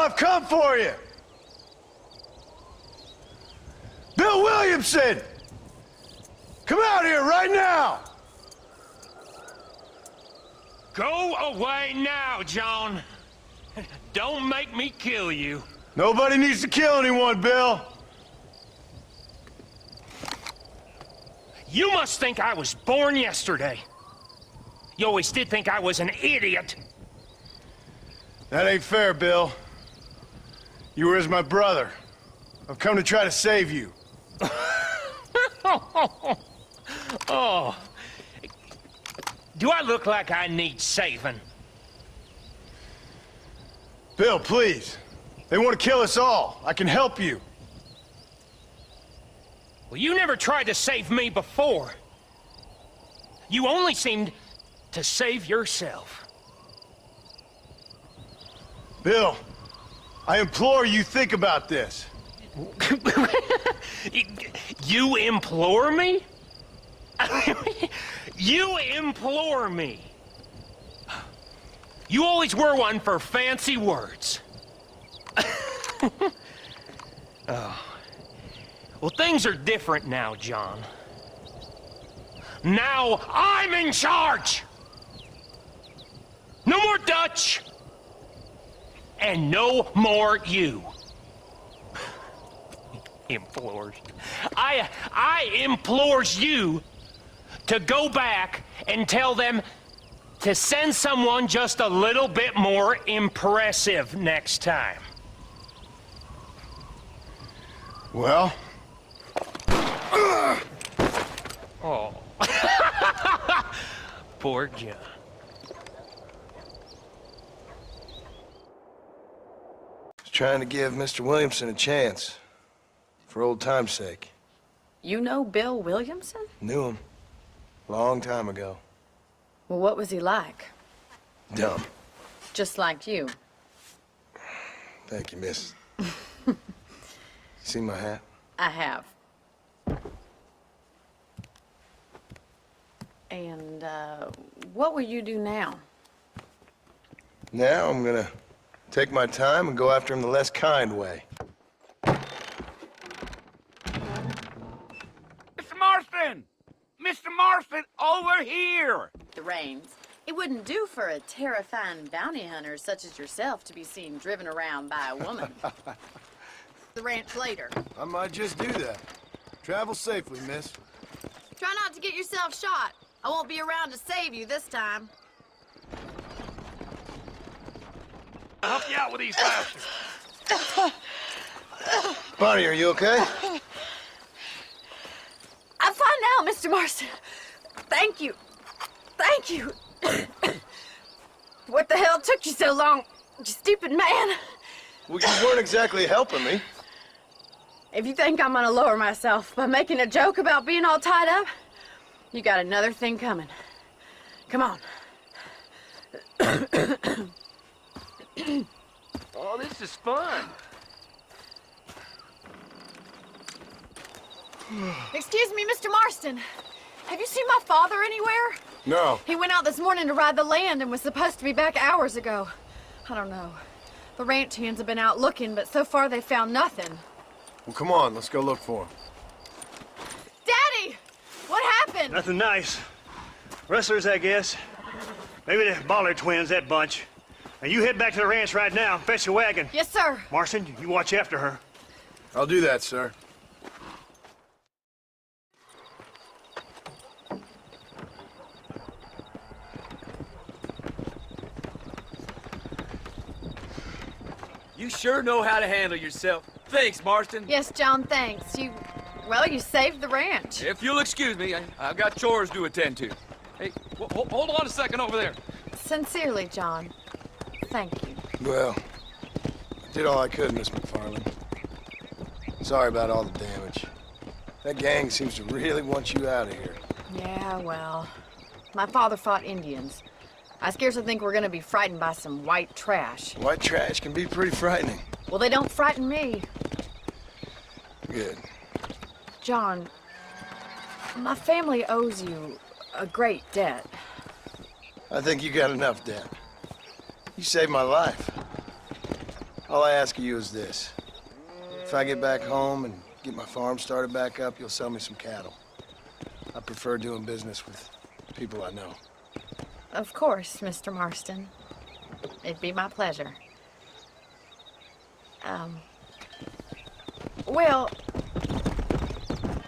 I've come for you! Bill Williamson! Come out here right now! Go away now, John. Don't make me kill you. Nobody needs to kill anyone, Bill. You must think I was born yesterday. You always did think I was an idiot. That ain't fair, Bill. You were as my brother. I've come to try to save you. Oh. Do I look like I need saving? Bill, please. They want to kill us all. I can help you. Well, you never tried to save me before. You only seemed to save yourself. Bill, I implore you think about this. You implore me? You implore me. You always were one for fancy words. Oh. Well, things are different now, John. Now I'm in charge! No more Dutch! And no more you. Implores. I implores you to go back and tell them to send someone just a little bit more impressive next time. Well? Oh. Poor John. Just trying to give Mr. Williamson a chance. For old time's sake. You know Bill Williamson? Knew him. Long time ago. Well, what was he like? Dumb. Just like you. Thank you, miss. See my hat? I have. And, what will you do now? Now I'm gonna take my time and go after him the less kind way. Mr. Marston! Mr. Marston, over here! The reins. It wouldn't do for a terrifying bounty hunter such as yourself to be seen driven around by a woman. The ranch later. I might just do that. Travel safely, miss. Try not to get yourself shot. I won't be around to save you this time. I'll help you out with these bastards. Bonnie, are you okay? I'm fine now, Mr. Marston. Thank you. Thank you. What the hell took you so long, you stupid man? Well, you weren't exactly helping me. If you think I'm gonna lower myself by making a joke about being all tied up, you got another thing coming. Come on. Oh, this is fun. Excuse me, Mr. Marston. Have you seen my father anywhere? No. He went out this morning to ride the land and was supposed to be back hours ago. I don't know. The ranch hands have been out looking, but so far they found nothing. Well, come on, let's go look for him. Daddy! What happened? Nothing nice. Rustlers, I guess. Maybe the Bollard twins, that bunch. Now you head back to the ranch right now and fetch the wagon. Yes, sir. Marston, you watch after her. I'll do that, sir. You sure know how to handle yourself. Thanks, Marston. Yes, John, thanks. You saved the ranch. If you'll excuse me, I've got chores to attend to. Hey, hold on a second over there. Sincerely, John. Thank you. Well, I did all I could, Miss McFarland. Sorry about all the damage. That gang seems to really want you out of here. Yeah, well, my father fought Indians. I scarcely think we're gonna be frightened by some white trash. White trash can be pretty frightening. Well, they don't frighten me. Good. John, my family owes you a great debt. I think you got enough debt. You saved my life. All I ask of you is this. If I get back home and get my farm started back up, you'll sell me some cattle. I prefer doing business with people I know. Of course, Mr. Marston. It'd be my pleasure. Well,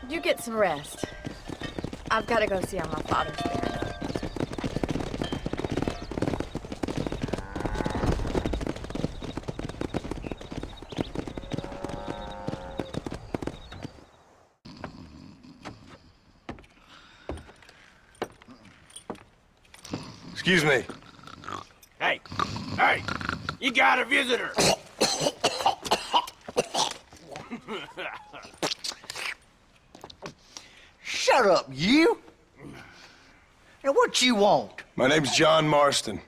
you get some rest. I've got to go see how my father's buried. Excuse me. Hey, hey, you got a visitor. Shut up, you! And what you want? My name's John Marston.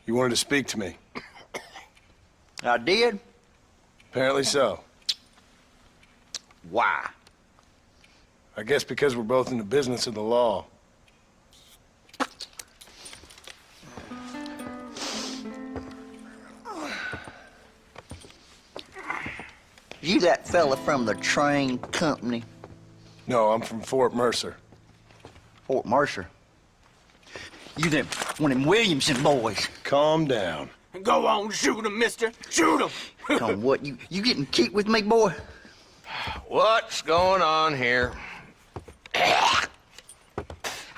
You wanted to speak to me. I did? Apparently so. Why? I guess because we're both in the business of the law. You that fella from the train company? No, I'm from Fort Mercer. Fort Mercer? You them, one of them Williamson boys. Calm down. Go on, shoot him, mister. Shoot him. Come on, what, you getting kicked with me, boy? What's going on here? I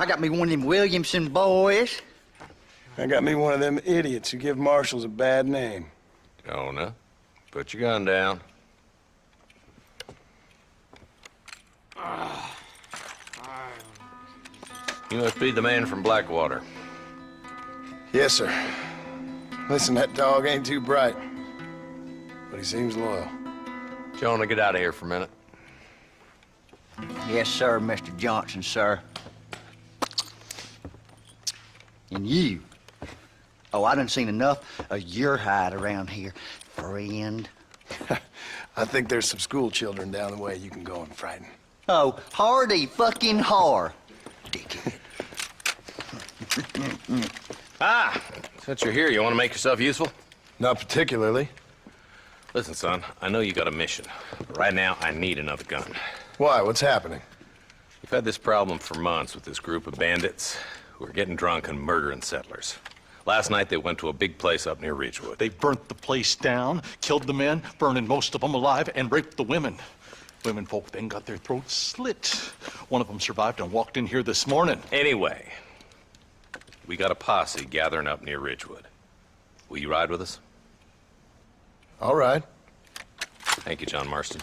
got me one of them Williamson boys. I got me one of them idiots who give marshals a bad name. Jonah, put your gun down. You must be the man from Blackwater. Yes, sir. Listen, that dog ain't too bright, but he seems loyal. Jonah, get out of here for a minute. Yes, sir, Mr. Johnson, sir. And you. Oh, I done seen enough of your hide around here, friend. I think there's some school children down the way you can go and frighten. Oh, hardy fucking har. Dickhead. Since you're here, you want to make yourself useful? Not particularly. Listen, son, I know you got a mission, but right now I need another gun. Why? What's happening? You've had this problem for months with this group of bandits who are getting drunk and murdering settlers. Last night they went to a big place up near Ridgewood. They burnt the place down, killed the men, burning most of them alive, and raped the women. Women folk then got their throats slit. One of them survived and walked in here this morning. Anyway, we got a posse gathering up near Ridgewood. Will you ride with us? All right. Thank you, John Marston.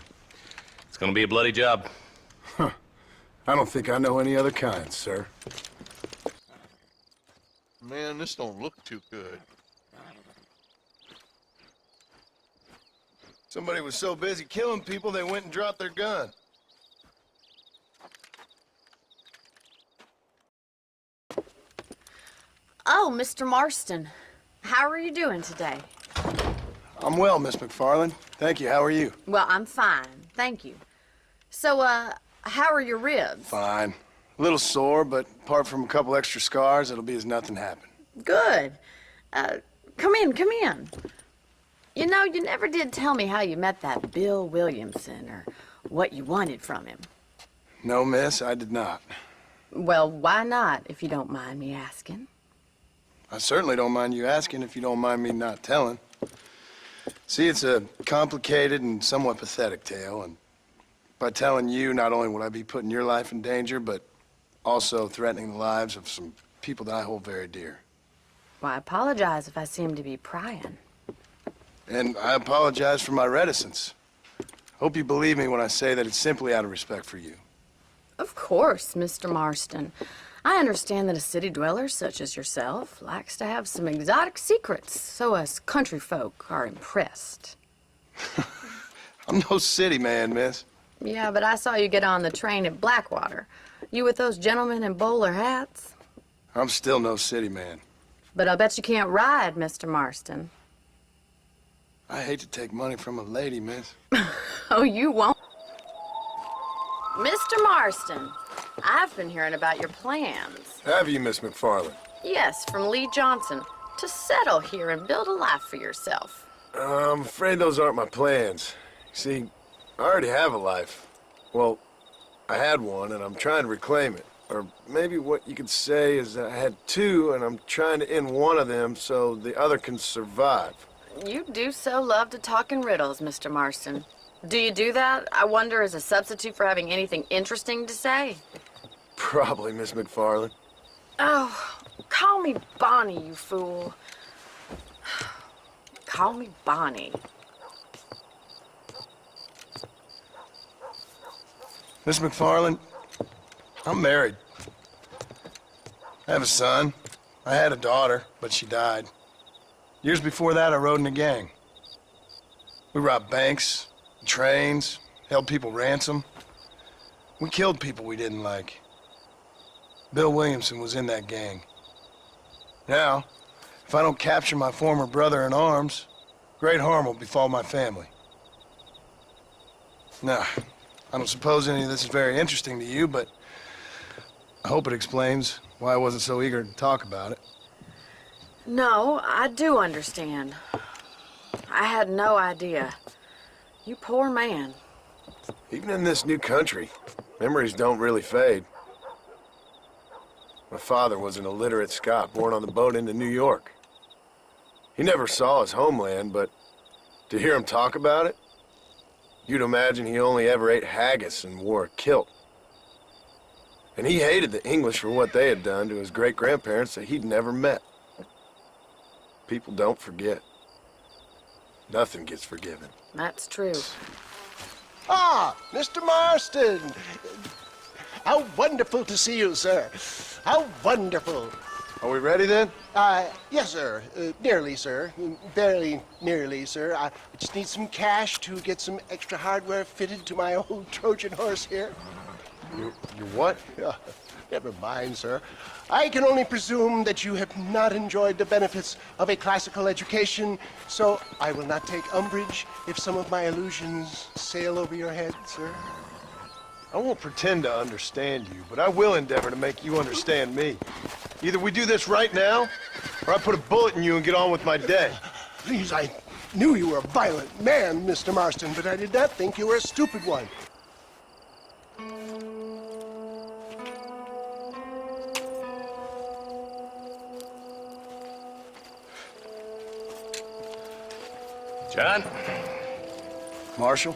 It's gonna be a bloody job. I don't think I know any other kind, sir. Man, this don't look too good. Somebody was so busy killing people, they went and dropped their gun. Oh, Mr. Marston. How are you doing today? I'm well, Miss McFarland. Thank you. How are you? Well, I'm fine. Thank you. So, how are your ribs? Fine. A little sore, but apart from a couple extra scars, it'll be as nothing happened. Good. Come in, come in. You know, you never did tell me how you met that Bill Williamson or what you wanted from him. No, miss, I did not. Well, why not, if you don't mind me asking? I certainly don't mind you asking if you don't mind me not telling. See, it's a complicated and somewhat pathetic tale, and by telling you, not only would I be putting your life in danger, but also threatening the lives of some people that I hold very dear. Well, I apologize if I seem to be prying. And I apologize for my reticence. Hope you believe me when I say that it's simply out of respect for you. Of course, Mr. Marston. I understand that a city dweller such as yourself likes to have some exotic secrets, so us country folk are impressed. I'm no city man, miss. Yeah, but I saw you get on the train at Blackwater. You with those gentlemen in bowler hats? I'm still no city man. But I'll bet you can't ride, Mr. Marston. I hate to take money from a lady, miss. Oh, you won't. Mr. Marston, I've been hearing about your plans. Have you, Miss McFarland? Yes, from Lee Johnson, to settle here and build a life for yourself. I'm afraid those aren't my plans. See, I already have a life. Well, I had one, and I'm trying to reclaim it. Or maybe what you could say is that I had two, and I'm trying to end one of them so the other can survive. You do so love to talk in riddles, Mr. Marston. Do you do that, I wonder, as a substitute for having anything interesting to say? Probably, Miss McFarland. Oh, call me Bonnie, you fool. Call me Bonnie. Miss McFarland, I'm married. I have a son. I had a daughter, but she died. Years before that, I rode in a gang. We robbed banks, trains, held people ransom. We killed people we didn't like. Bill Williamson was in that gang. Now, if I don't capture my former brother in arms, great harm will befall my family. Now, I don't suppose any of this is very interesting to you, but I hope it explains why I wasn't so eager to talk about it. No, I do understand. I had no idea. You poor man. Even in this new country, memories don't really fade. My father was an illiterate Scot born on the boat into New York. He never saw his homeland, but to hear him talk about it, you'd imagine he only ever ate haggis and wore a kilt. And he hated the English for what they had done to his great-grandparents that he'd never met. People don't forget. Nothing gets forgiven. That's true. Ah, Mr. Marston! How wonderful to see you, sir. How wonderful. Are we ready then? Yes, sir. Nearly, sir. Barely nearly, sir. I just need some cash to get some extra hardware fitted to my old Trojan horse here. You what? Never mind, sir. I can only presume that you have not enjoyed the benefits of a classical education, so I will not take umbrage if some of my illusions sail over your head, sir. I won't pretend to understand you, but I will endeavor to make you understand me. Either we do this right now, or I put a bullet in you and get on with my day. Please, I knew you were a violent man, Mr. Marston, but I did not think you were a stupid one. John? Marshal?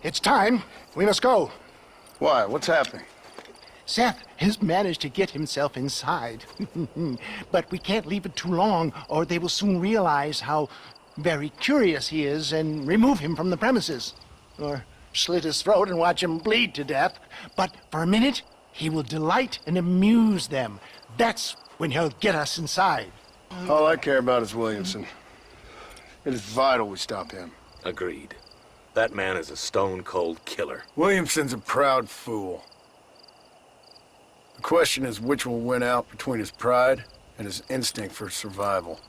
It's time. We must go. Why? What's happening? Seth has managed to get himself inside. But we can't leave it too long, or they will soon realize how very curious he is and remove him from the premises. Or slit his throat and watch him bleed to death. But for a minute, he will delight and amuse them. That's when he'll get us inside. All I care about is Williamson. It is vital we stop him. Agreed. That man is a stone-cold killer. Williamson's a proud fool. The question is which will win out between his pride and his instinct for survival.